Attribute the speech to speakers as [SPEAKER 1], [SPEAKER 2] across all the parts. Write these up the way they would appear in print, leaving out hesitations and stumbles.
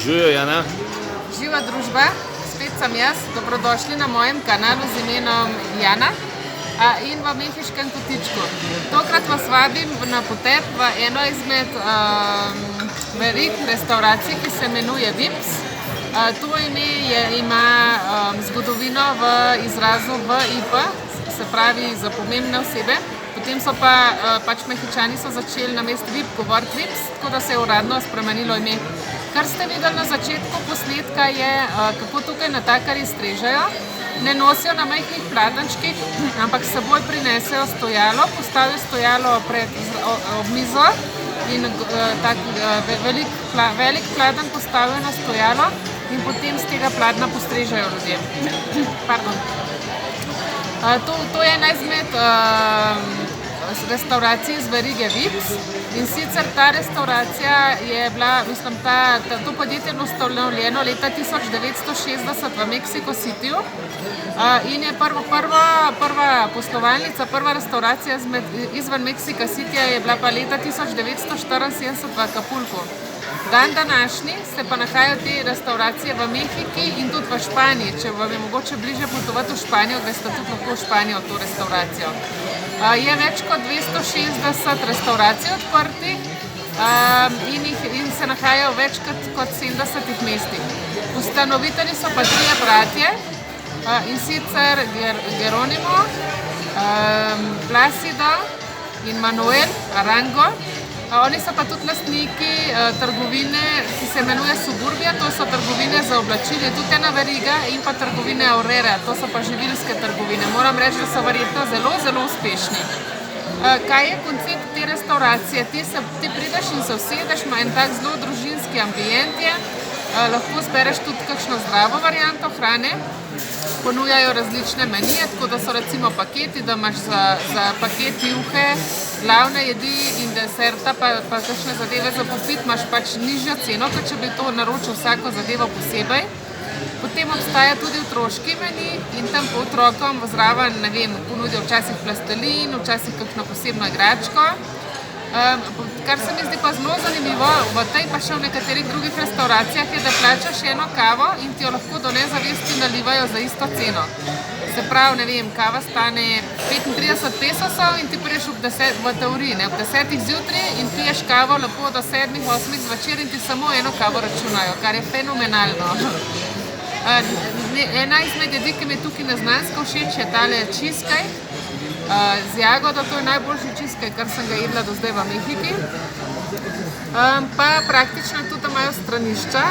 [SPEAKER 1] Živijo, Jana.
[SPEAKER 2] Živa družba, spet sem jaz, dobrodošli na mojem kanalu z imenom Jana in v mehiškem kotičku. Tokrat vas vabim na potep v eno izmed verig restauracij, ki se imenuje Vips. To ime ima zgodovino v izrazu VIP, se pravi za pomembne osebe. Potem so pač Mehičani so začeli na mesto VIP govoriti Vips, tako da se je uradno spremenilo ime. Kar ste videli na začetku posnetka je, kako tukaj natakarji strežejo. Ne nosijo na majhnih pladenčkih, ampak s seboj prinesejo stojalo, postavijo stojalo ob mizo in tak velik pladen postavijo na stojalo in potem z tega pladna postrežejo ljudje. Pardon. To je ena izmed restauracij iz verige Vips in sicer ta restauracija je bila, to podjetje je bilo ustanovljeno leta 1960 v Mexico Cityju in je prva poslovalnica, prva restauracija izven Mexico Cityja je bila pa leta 1974 v Acapulcu. Dan današnji se pa nahajajo te restauracije v Mehiki in tudi v Španiji. Če vam je mogoče bliže potovati v Španijo, greste tudi lahko v Španijo to restauracijo. Je več kot 260 restauracij odprtih in se nahajajo več kot 70 mestih. Ustanovitelji so pa trije bratje in sicer Geronimo, Plácido in Manuel Arango. Oni so pa tudi lastniki trgovine, ki se imenuje Suburbia, to so trgovine za oblačili, tudi ena veriga, in pa trgovine Aurrera, to so pa živilske trgovine. Moram reči, da so verjetno zelo uspešni. Kaj je koncept te restauracije? Ti prideš in se usedeš, ima en tak zelo družinski ambient je, lahko zbereš tudi kakšno zdravo varianto hrane. Ponujajo različne menije, tako da so recimo paketi, da imaš za paket juhe, glavne jedi in deserta, pa kakšne zadeve za popiti, imaš pač nižjo ceno, kot če bi to naročil vsako zadevo posebej. Potem obstaja tudi otroški meni in tam po otrokom zraven, ne vem, ponudijo včasih plastelin, včasih kakšno posebno igračko. Kar se mi zdi pa zelo zanimivo v tej pa še v nekaterih drugih restauracijah je, da plačaš eno kavo in ti jo lahko do nezavesti nalivajo za isto ceno. Se pravi, ne vem, kava stane 35 pesosov in ti prideš v teoriji, ob 10 zjutraj in piješ kavo lepo do 7-8 zvečer in ti samo eno kavo računajo, kar je fenomenalno. Ena izmed jedi, ki mi je tukaj neznansko všeč, je tale cheesecake z jagodo, to je najboljši cheesecake, kar sem ga jedla do zdaj v Mehiki. Pa praktično tudi imajo stranišča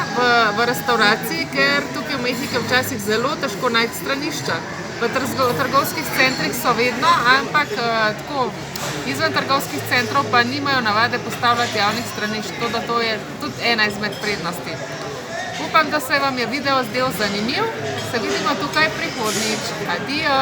[SPEAKER 2] v restauraciji, ker tukaj v Mehiki včasih zelo težko najti stranišča. V trgovskih centrih so vedno, ampak tako izven trgovskih centrov pa nimajo navade postavljati javnih stranišč, tako da to je tudi ena izmed prednosti. Upam, da se vam je video zdel zanimiv. Se vidimo tukaj prihodnjič. Adijo!